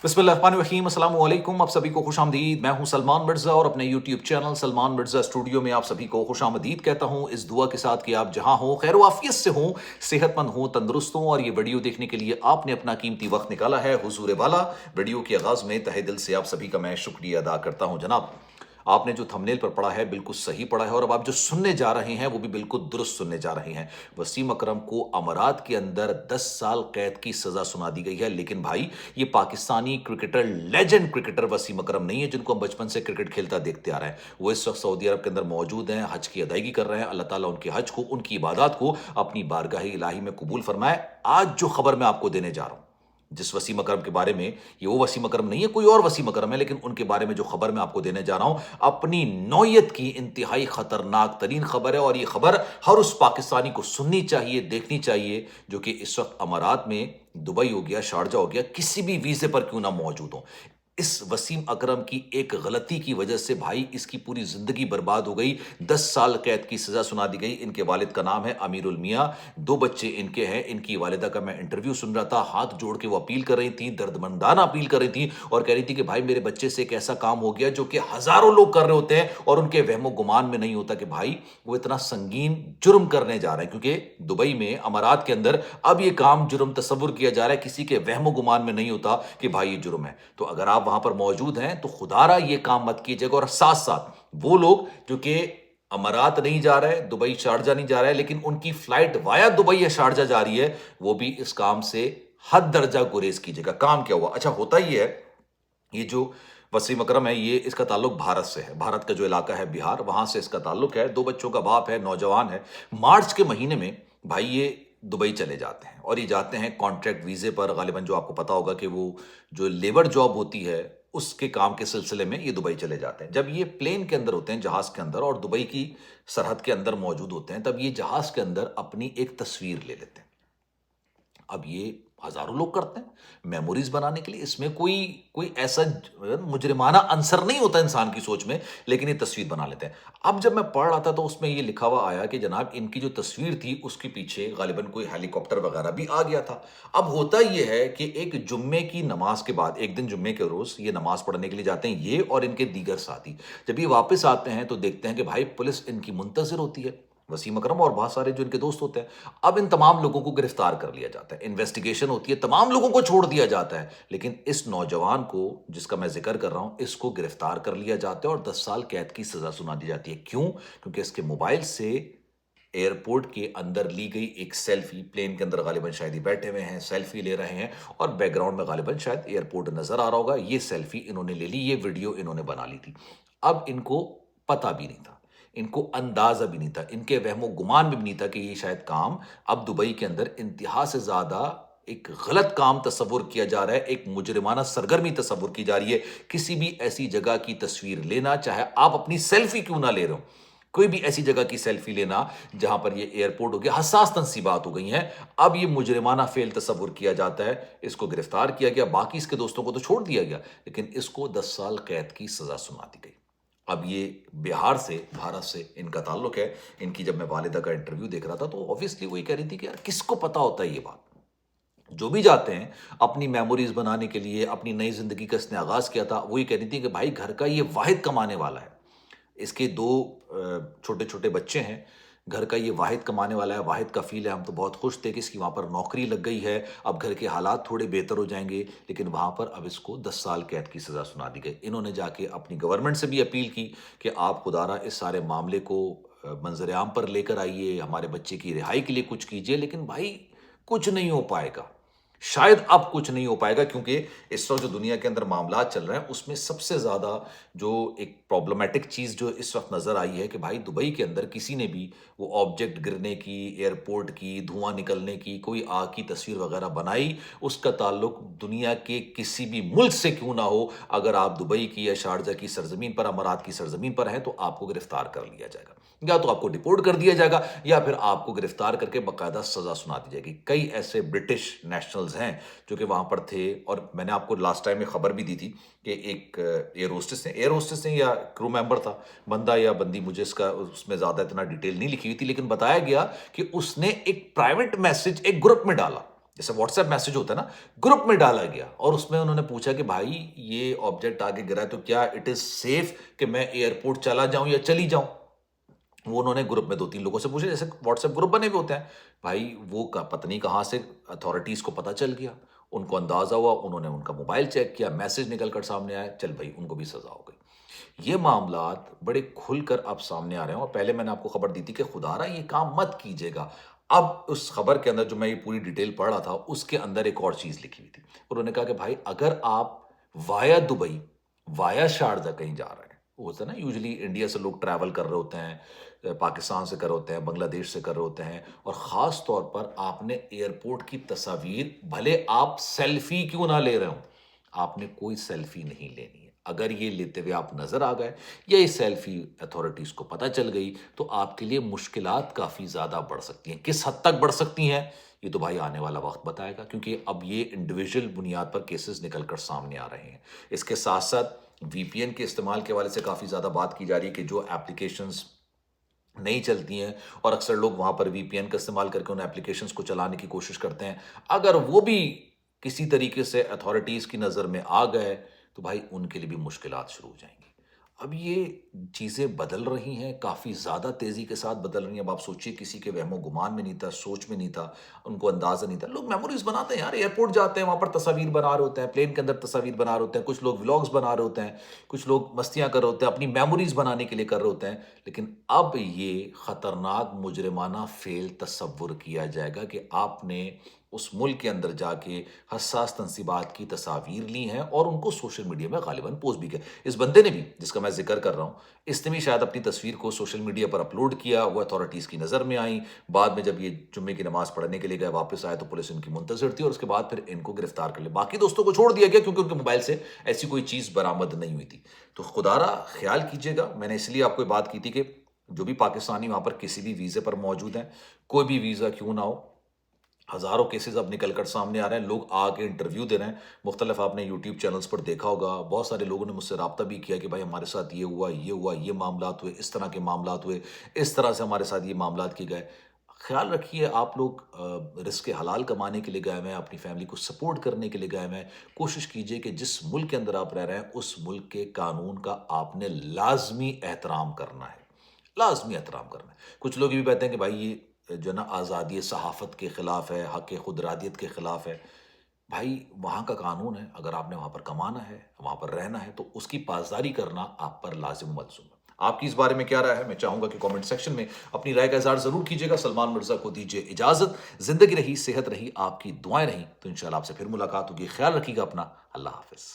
बिस्मिल्लाहिर्रहमानिर्रहीम, अस्सलाम वालेकुम। आप सभी को खुश आमदीद। मैं हूं सलमान मिर्ज़ा और अपने YouTube channel Salman Mirza studio में आप सभी को खुश आमदीद कहता हूं, इस दुआ के साथ कि आप जहां हो खैर वाफियत से हों, सेहतमंद हों, तंदुरुस्त हों। और ये वीडियो देखने के लिए आपने अपना कीमती वक्त निकाला है हुजूर वाला। वीडियो के आगाज़ में तहे दिल से आप सभी का मैं शुक्रिया अदा करता हूँ। जनाब, आपने जो थंबनेल पर पढ़ा है बिल्कुल सही पढ़ा है, और अब आप जो सुनने जा रहे हैं वो भी बिल्कुल दुरुस्त सुनने जा रहे हैं। वसीम अकरम को अमारात के अंदर 10 साल कैद की सजा सुना दी गई है। लेकिन भाई, ये Pakistani cricketer, legend cricketer Wasim Akram नहीं है जिनको हम बचपन से क्रिकेट खेलता देखते आ रहे हैं। वो इस वक्त सऊदी अरब के अंदर मौजूद हैं, हज की अदायगी कर रहे हैं। अल्लाह ताला उनके हज को, उनकी इबादत को अपनी बारगाह इलाही में कबूल फरमाए। आज जो खबर मैं आपको देने जा रहा हूं, जिस वसीम अकरम के बारे में, ये वो वसीम अकरम नहीं है, कोई और वसीम अकरम है, लेकिन उनके बारे में जो खबर मैं आपको देने जा रहा हूं, अपनी नौयत की इंतहाई खतरनाक तरीन खबर है। और ये खबर हर उस पाकिस्तानी को सुननी चाहिए, देखनी चाहिए, जो कि इस वक्त अमारात में, दुबई हो गया, शारजा हो गया, किसी भी वीजे पर क्यों ना मौजूद हो। इस वसीम अकरम की एक गलती की वजह से भाई इसकी पूरी जिंदगी बर्बाद हो गई। 10 साल कैद की सजा सुना दी गई। इनके वालिद का नाम है अमीरुल मियां, 2 बच्चे इनके हैं। इनकी वालिदा का मैं इंटरव्यू सुन रहा था, हाथ जोड़ के वो अपील कर रही थी, दर्दमंदाना अपील कर रही थी, और कह रही थी कि भाई मेरे बच्चे से एक ऐसा काम हो गया जो कि हजारों लोग कर रहे होते हैं, और उनके वहमो गुमान में नहीं होता कि भाई वो इतना संगीन जुर्म करने जा रहे हैं। क्योंकि दुबई में, अमारात के अंदर अब ये काम जुर्म तस्वुर किया जा रहा है, किसी के वहमो गुमान में नहीं होता कि भाई ये जुर्म है। तो अगर आप वहां पर मौजूद हैं तो खुदारा ये काम मत कीजिएगा। और साथ साथ वो लोग जो कि अमारात नहीं जा रहे, दुबई शारजा नहीं जा रहे, लेकिन उनकी फ्लाइट वाया दुबई या शारजा जा रही है, वो भी इस काम से हद दर्जा गुरेज कीजिएगा। काम क्या हुआ? अच्छा, होता ही है, ये जो वसीम अकरम है, ये इसका ताल्लुक भारत से है। भारत का जो इलाका है बिहार, वहां से इसका ताल्लुक है। 2 बच्चों का बाप है, नौजवान है। मार्च के महीने में भाई ये दुबई चले जाते हैं, और ये जाते हैं कॉन्ट्रैक्ट वीजे पर। गालिबन जो आपको पता होगा कि वो जो लेबर जॉब होती है, उसके काम के सिलसिले में ये दुबई चले जाते हैं। जब ये प्लेन के अंदर होते हैं, जहाज के अंदर, और दुबई की सरहद के अंदर मौजूद होते हैं, तब ये जहाज के अंदर अपनी एक तस्वीर ले लेते हैं। अब ये हजारों लोग करते हैं मेमोरीज बनाने के लिए। इसमें कोई कोई ऐसा मुजरिमाना अंसर नहीं होता इंसान की सोच में, लेकिन ये तस्वीर बना लेते हैं। अब जब मैं पढ़ रहा था तो उसमें ये लिखा हुआ आया कि जनाब, इनकी जो तस्वीर थी उसके पीछे गालिबन कोई हेलीकॉप्टर वगैरह भी आ गया था। अब होता ये है कि एक जुम्मे की नमाज के बाद, एक दिन जुम्मे के रोज ये नमाज पढ़ने के लिए जाते हैं, ये और इनके दीगर साथी। जब ये वापस आते हैं तो देखते हैं कि भाई पुलिस इनकी मुंतजिर होती है, वसीम अकरम और बहुत सारे जो इनके दोस्त होते हैं। अब इन तमाम लोगों को गिरफ्तार कर लिया जाता है, इन्वेस्टिगेशन होती है, तमाम लोगों को छोड़ दिया जाता है, लेकिन इस नौजवान को, जिसका मैं जिक्र कर रहा हूं, इसको गिरफ्तार कर लिया जाता है और 10 साल कैद की सजा सुना दी जाती है। क्यों? क्योंकि इसके मोबाइल से एयरपोर्ट के अंदर ली गई एक सेल्फी, प्लेन के अंदर गालिबन शायद ही बैठे हुए हैं, सेल्फी ले रहे हैं, और बैकग्राउंड में गालिबन शायद एयरपोर्ट नजर आ रहा होगा। ये सेल्फी इन्होंने ले ली, ये वीडियो इन्होंने बना ली थी। अब इनको पता भी नहीं था, इनको अंदाजा भी नहीं था, इनके वहमो गुमान में भी नहीं था कि ये शायद काम अब दुबई के अंदर इंतहा से ज्यादा एक गलत काम तस्वुर किया जा रहा है, एक मुजरिमाना सरगर्मी तस्वुर की जा रही है। किसी भी ऐसी जगह की तस्वीर लेना, चाहे आप अपनी सेल्फी क्यों ना ले रहे हो, कोई भी ऐसी जगह की सेल्फी लेना जहां पर ये एयरपोर्ट हो गया, हसास तंसीबात हो गई हैं, अब ये मुजरिमाना फेल तस्वुर किया जाता है। इसको गिरफ्तार किया गया, बाकी इसके दोस्तों को तो छोड़ दिया गया, लेकिन इसको 10 साल कैद की सजा सुना दी गई। अब ये बिहार से, भारत से इनका ताल्लुक है। इनकी जब मैं वालिदा का इंटरव्यू देख रहा था तो ऑब्वियसली वही कह रही थी कि यार किसको पता होता है ये बात। जो भी जाते हैं अपनी मेमोरीज बनाने के लिए, अपनी नई जिंदगी का इसने आगाज किया था, वो ये कह रही थी कि भाई घर का ये वाहिद कमाने वाला है। इसके 2 छोटे छोटे बच्चे हैं, घर का ये वाहिद कमाने वाला है, वाहिद कफील है। हम तो बहुत खुश थे कि इसकी वहाँ पर नौकरी लग गई है, अब घर के हालात थोड़े बेहतर हो जाएंगे, लेकिन वहाँ पर अब इसको 10 साल कैद की सज़ा सुना दी गई। इन्होंने जाके अपनी गवर्नमेंट से भी अपील की कि आप खुदारा इस सारे मामले को मंजर आम पर लेकर आइए, हमारे बच्चे की रिहाई के लिए कुछ कीजिए, लेकिन भाई कुछ नहीं हो पाएगा। शायद अब कुछ नहीं हो पाएगा, क्योंकि इस वक्त जो दुनिया के अंदर मामला चल रहे हैं उसमें सबसे ज़्यादा जो एक प्रॉब्लमेटिक चीज़ जो इस वक्त नज़र आई है कि भाई दुबई के अंदर किसी ने भी वो ऑब्जेक्ट गिरने की, एयरपोर्ट की, धुआं निकलने की, कोई आग की तस्वीर वगैरह बनाई, उसका ताल्लुक दुनिया के किसी भी मुल्क से क्यों ना हो, अगर आप दुबई की या शारजा की सरजमीन पर, अमारात की सरजमीन पर हैं, तो आपको गिरफ्तार कर लिया जाएगा, या तो आपको डिपोर्ट कर दिया जाएगा, या फिर आपको गिरफ्तार करके बाकायदा सजा सुना दी जाएगी। कई ऐसे ब्रिटिश नेशनल्स हैं जो कि वहां पर थे, और मैंने आपको लास्ट टाइम में खबर भी दी थी कि एक एयर होस्टेस ने या क्रू मेंबर था, बंदा या बंदी, मुझे इसका उसमें ज्यादा इतना डिटेल नहीं लिखी हुई थी, लेकिन बताया गया कि उसने एक प्राइवेट मैसेज एक ग्रुप में डाला جیسے واٹس ایپ میسج ہوتا ہے نا، گروپ میں ڈالا گیا اور اس میں انہوں نے پوچھا کہ بھائی یہ آبجیکٹ آگے گرا ہے تو کیا اٹ از سیف کہ میں ایئرپورٹ چلا جاؤں یا چلی جاؤں؟ وہ انہوں نے گروپ میں 2-3 لوگوں سے پوچھا، جیسے واٹس ایپ گروپ بنے ہوئے ہوتے ہیں. بھائی وہ پتہ نہیں کہاں سے اتھارٹیز کو پتہ چل گیا، ان کو اندازہ ہوا، انہوں نے ان کا موبائل چیک کیا، میسج نکل کر سامنے آیا، چل بھائی ان کو بھی سزا ہو گئی. یہ معاملات بڑے کھل کر اب سامنے آ رہے ہیں، اور پہلے میں نے آپ کو خبر دی تھی کہ خدا را یہ کام مت کیجیے گا. اب اس خبر کے اندر جو میں یہ پوری ڈیٹیل پڑھ رہا تھا اس کے اندر ایک اور چیز لکھی ہوئی تھی. انہوں نے کہا کہ بھائی اگر آپ وایا دبئی، وایا شارجہ کہیں جا رہے ہیں، وہ ہوتا ہے نا یوزلی انڈیا سے لوگ ٹریول کر رہے ہوتے ہیں، پاکستان سے کر رہے ہوتے ہیں، بنگلہ دیش سے کر رہے ہوتے ہیں، اور خاص طور پر آپ نے ایئرپورٹ کی تصاویر، بھلے آپ سیلفی کیوں نہ لے رہے ہوں، آپ نے کوئی سیلفی نہیں لینی ہے. اگر یہ لیتے ہوئے آپ نظر آ گئے یا یہ سیلفی اتھارٹیز کو پتہ چل گئی تو آپ کے لیے مشکلات کافی زیادہ بڑھ سکتی ہیں. کس حد تک بڑھ سکتی ہیں یہ تو بھائی آنے والا وقت بتائے گا، کیونکہ اب یہ انڈیویجول بنیاد پر کیسز نکل کر سامنے آ رہے ہیں. اس کے ساتھ ساتھ وی پی این کے استعمال کے حوالے سے کافی زیادہ بات کی جا رہی ہے کہ جو ایپلیکیشنز نہیں چلتی ہیں اور اکثر لوگ وہاں پر وی پی این کا استعمال کر کے ان ایپلیکیشنز کو چلانے کی کوشش کرتے ہیں، اگر وہ بھی کسی طریقے سے اتھارٹیز کی نظر میں آ گئے تو بھائی ان کے لیے بھی مشکلات شروع ہو جائیں گی. اب یہ چیزیں بدل رہی ہیں، کافی زیادہ تیزی کے ساتھ بدل رہی ہیں. اب آپ سوچئے کسی کے وہم و گمان میں نہیں تھا، سوچ میں نہیں تھا، ان کو اندازہ نہیں تھا. لوگ میموریز بناتے ہیں یار، ایئرپورٹ جاتے ہیں وہاں پر تصاویر بنا رہے ہوتے ہیں، پلین کے اندر تصاویر بنا رہے ہوتے ہیں، کچھ لوگ ولاگز بنا رہے ہوتے ہیں، کچھ لوگ مستیاں کر رہے ہوتے ہیں، اپنی میموریز بنانے کے لیے کر رہے ہوتے ہیں. لیکن اب یہ خطرناک مجرمانہ فعل تصور کیا جائے گا کہ آپ نے اس ملک کے اندر جا کے حساس تنصیبات کی تصاویر لی ہیں اور ان کو سوشل میڈیا میں غالباً پوسٹ بھی کیا. اس بندے نے بھی، جس کا میں ذکر کر رہا ہوں، اس نے بھی شاید اپنی تصویر کو سوشل میڈیا پر اپلوڈ کیا، وہ اتھارٹیز کی نظر میں آئیں. بعد میں جب یہ جمعے کی نماز پڑھنے کے لیے گئے، واپس آئے تو پولیس ان کی منتظر تھی اور اس کے بعد پھر ان کو گرفتار کر لیا. باقی دوستوں کو چھوڑ دیا گیا کیونکہ ان کے موبائل سے ایسی کوئی چیز برآمد نہیں ہوئی تھی. تو خدا را خیال کیجیے گا، میں نے اس لیے آپ کو بات کی تھی کہ جو بھی پاکستانی وہاں پر کسی بھی ویزے پر موجود ہیں، کوئی بھی ویزا کیوں نہ ہو، ہزاروں کیسز اب نکل کر سامنے آ رہے ہیں. لوگ آ کے انٹرویو دے رہے ہیں. مختلف آپ نے یوٹیوب چینلز پر دیکھا ہوگا، بہت سارے لوگوں نے مجھ سے رابطہ بھی کیا کہ بھائی ہمارے ساتھ یہ ہوا، یہ ہوا، یہ معاملات ہوئے، اس طرح کے معاملات ہوئے، اس طرح سے ہمارے ساتھ یہ معاملات کیے گئے. خیال رکھیے آپ لوگ رزق حلال کمانے کے لیے گئے ہوئے ہیں، اپنی فیملی کو سپورٹ کرنے کے لیے گئے ہوئے ہیں. کوشش کیجئے کہ جس ملک کے اندر آپ رہ رہے ہیں اس ملک کے قانون کا آپ نے لازمی احترام کرنا ہے، لازمی احترام کرنا ہے. کچھ لوگ یہ بھی کہتے ہیں کہ بھائی یہ جو نا آزادی صحافت کے خلاف ہے، حق خود ارادیت کے خلاف ہے. بھائی وہاں کا قانون ہے، اگر آپ نے وہاں پر کمانا ہے، وہاں پر رہنا ہے تو اس کی پاسداری کرنا آپ پر لازم و ملزوم ہے. آپ کی اس بارے میں کیا رائے ہے؟ میں چاہوں گا کہ کامنٹ سیکشن میں اپنی رائے کا اظہار ضرور کیجیے گا. سلمان مرزا کو دیجیے اجازت. زندگی رہی، صحت رہی، آپ کی دعائیں رہیں تو انشاءاللہ آپ سے پھر ملاقات ہوگی. خیال رکھیے گا اپنا. اللہ حافظ.